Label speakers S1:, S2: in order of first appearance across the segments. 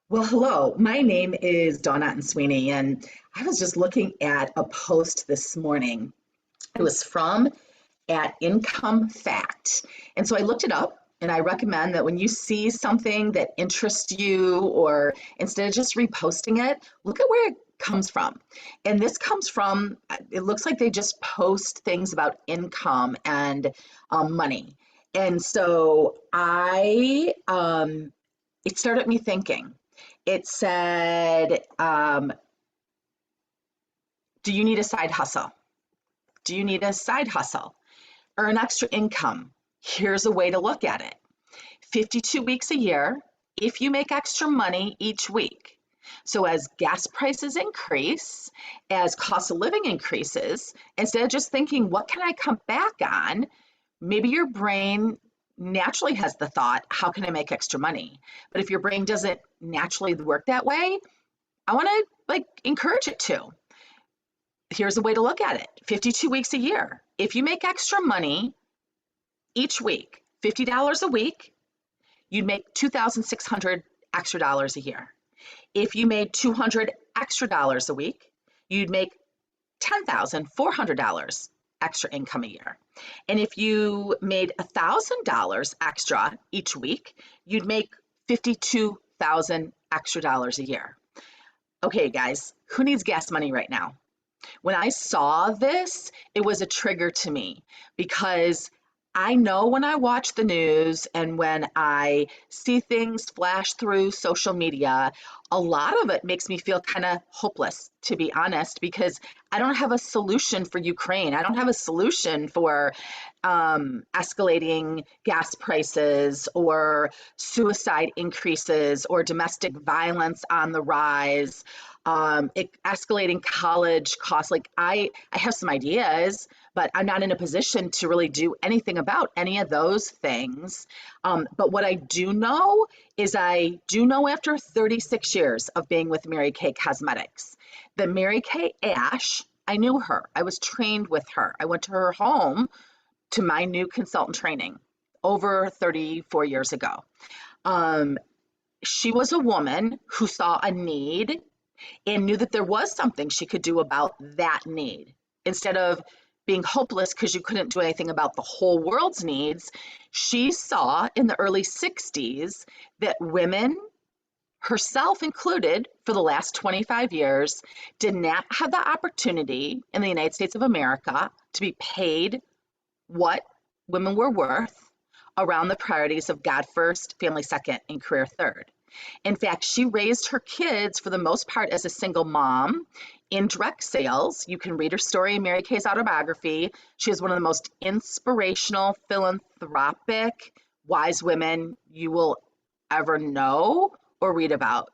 S1: Well, hello. My name is Otten-Sweeney, and I was just looking at a post this morning. It was from at Income Fact. And so I looked it up, and I recommend that when you see something that interests you, or instead of just reposting it, look at where it comes from. And this comes from, it looks like they just post things about income and money. And so it started me thinking. It said, do you need a side hustle? Do you need a side hustle? Earn extra income. Here's a way to look at it. 52 weeks a year, if you make extra money each week. So as gas prices increase, as cost of living increases, instead of just thinking, what can I come back on? Maybe your brain naturally has the thought, how can I make extra money? But if your brain doesn't naturally work that way, I want to encourage it to. Here's a way to look at it. 52 weeks a year. If you make extra money each week, $50 a week, you'd make 2,600 extra dollars a year. If you made 200 extra dollars a week, you'd make $10,400 extra income a year. And if you made $1,000 extra each week, you'd make 52,000 extra dollars a year. Okay, guys, who needs gas money right now? When I saw this, it was a trigger to me because I know when I watch the news and when I see things flash through social media, a lot of it makes me feel kind of hopeless, to be honest, because I don't have a solution for Ukraine. I don't have a solution for escalating gas prices or suicide increases or domestic violence on the rise, escalating college costs. I have some ideas, but I'm not in a position to really do anything about any of those things. But what I do know is I do know after 36 years of being with Mary Kay Cosmetics, that Mary Kay Ash, I knew her. I was trained with her. I went to her home to my new consultant training over 34 years ago. She was a woman who saw a need and knew that there was something she could do about that need. Instead of being hopeless because you couldn't do anything about the whole world's needs, she saw in the early 60s that women, herself included, for the last 25 years, did not have the opportunity in the United States of America to be paid what women were worth around the priorities of God first, family second, and career third. In fact, she raised her kids for the most part as a single mom in direct sales. You can read her story in Mary Kay's autobiography. She is one of the most inspirational, philanthropic, wise women you will ever know or read about.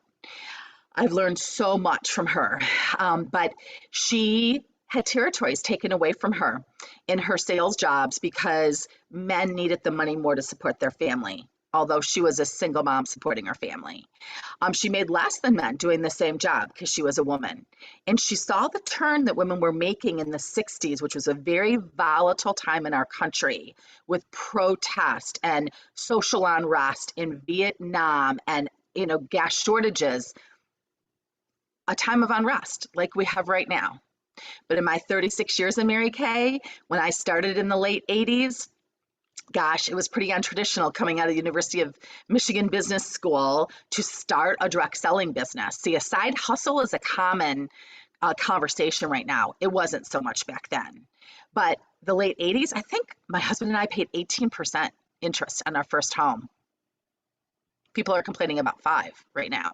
S1: I've learned so much from her, but she had territories taken away from her in her sales jobs because men needed the money more to support their family, although she was a single mom supporting her family. She made less than men doing the same job because she was a woman. And she saw the turn that women were making in the 60s, which was a very volatile time in our country with protest and social unrest in Vietnam and gas shortages, a time of unrest like we have right now. But in my 36 years in Mary Kay, when I started in the late 80s, gosh, it was pretty untraditional coming out of the University of Michigan Business School to start a direct selling business. See, a side hustle is a common conversation right now. It wasn't so much back then. But the late 80s, I think my husband and I paid 18% interest on our first home. People are complaining about 5 right now.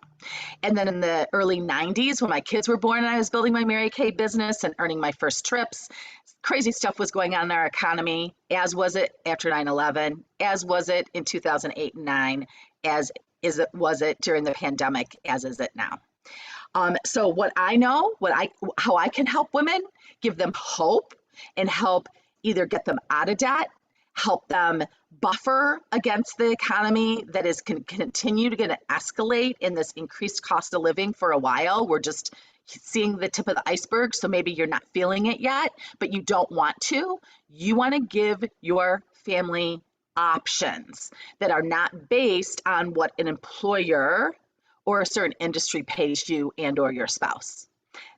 S1: And then in the early 90s, when my kids were born and I was building my Mary Kay business and earning my first trips, crazy stuff was going on in our economy, as was it after 9/11, as was it in 2008 and 9, was it during the pandemic, as is it now. So what I know, how I can help women, give them hope and help either get them out of debt, help them buffer against the economy that is continue to get to escalate in this increased cost of living for a while. We're just seeing the tip of the iceberg, so maybe you're not feeling it yet, but you don't want to. You want to give your family options that are not based on what an employer or a certain industry pays you and or your spouse.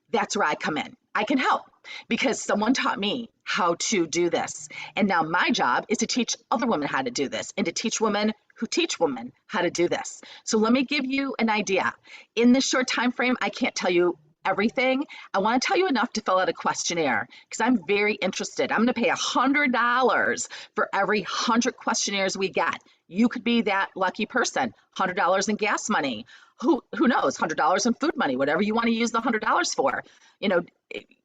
S1: That's where I come in. I can help because someone taught me how to do this. And now my job is to teach other women how to do this and to teach women who teach women how to do this. So let me give you an idea. In this short time frame, I can't tell you everything. I want to tell you enough to fill out a questionnaire because I'm very interested. I'm going to pay $100 for every 100 questionnaires we get. You could be that lucky person. $100 in gas money. Who knows? $100 in food money, whatever you want to use the $100 for. You know,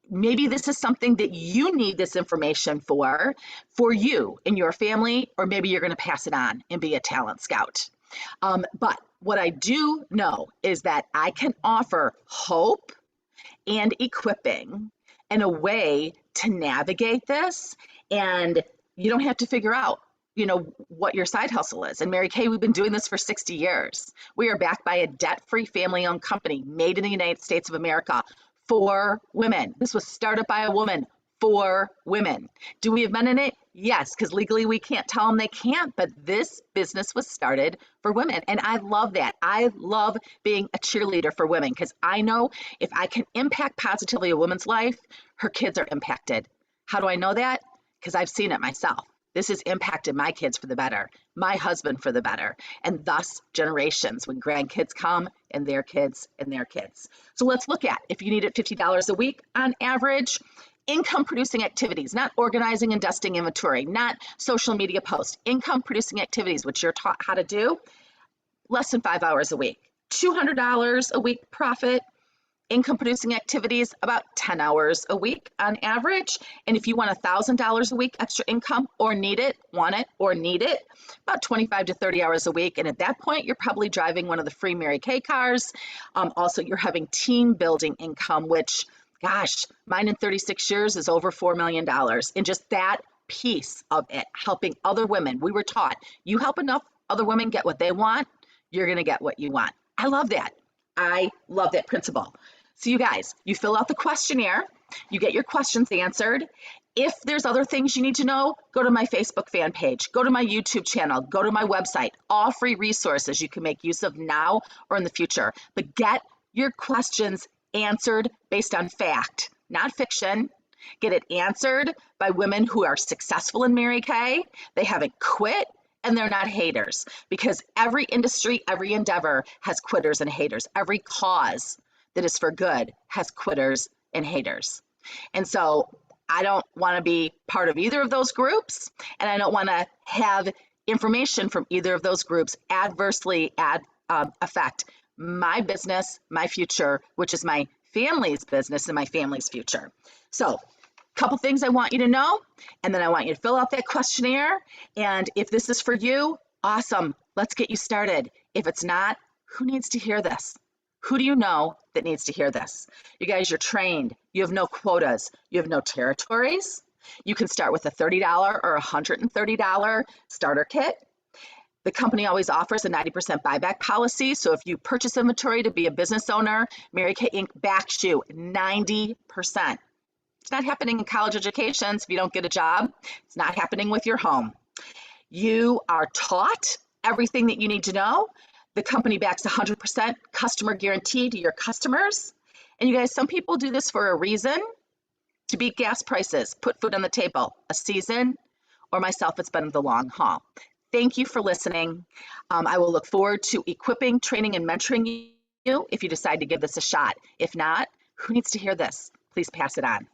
S1: maybe this is something that you need this information for you and your family, or maybe you're going to pass it on and be a talent scout. But what I do know is that I can offer hope and equipping and a way to navigate this, and you don't have to figure out what your side hustle is. And Mary Kay, we've been doing this for 60 years. We are backed by a debt-free family-owned company made in the United States of America for women. This was started by a woman for women. Do we have men in it? Yes, because legally we can't tell them they can't, but this business was started for women. And I love that. I love being a cheerleader for women because I know if I can impact positively a woman's life, her kids are impacted. How do I know that? Because I've seen it myself. This has impacted my kids for the better, my husband for the better, and thus generations when grandkids come and their kids and their kids. So let's look at, if you needed $50 a week on average, income producing activities, not organizing and dusting inventory, not social media posts, income producing activities, which you're taught how to do, less than 5 hours a week. $200 a week profit. Income producing activities, about 10 hours a week on average. And if you want $1,000 a week extra income or need it, want it or need it, about 25 to 30 hours a week. And at that point, you're probably driving one of the free Mary Kay cars. Also, you're having team building income, which, gosh, mine in 36 years is over $4 million. And just that piece of it, helping other women. We were taught, you help enough other women get what they want, you're going to get what you want. I love that. I love that principle. So you guys, you fill out the questionnaire, you get your questions answered. If there's other things you need to know, go to my Facebook fan page, go to my YouTube channel, go to my website, all free resources you can make use of now or in the future. But get your questions answered based on fact, not fiction. Get it answered by women who are successful in Mary Kay. They haven't quit and they're not haters, because every industry, every endeavor has quitters and haters. Every cause that is for good has quitters and haters. And so I don't want to be part of either of those groups, and I don't want to have information from either of those groups adversely affect my business, my future, which is my family's business and my family's future. So a couple things I want you to know, and then I want you to fill out that questionnaire. And if this is for you, awesome, let's get you started. If it's not, who needs to hear this? Who do you know that needs to hear this? You guys, you're trained. You have no quotas. You have no territories. You can start with a $30 or $130 starter kit. The company always offers a 90% buyback policy. So if you purchase inventory to be a business owner, Mary Kay Inc. backs you 90%. It's not happening in college educations if you don't get a job. It's not happening with your home. You are taught everything that you need to know. The company backs 100% customer guarantee to your customers. And you guys, some people do this for a reason, to beat gas prices, put food on the table, a season, or myself, it's been the long haul. Thank you for listening. I will look forward to equipping, training, and mentoring you if you decide to give this a shot. If not, who needs to hear this? Please pass it on.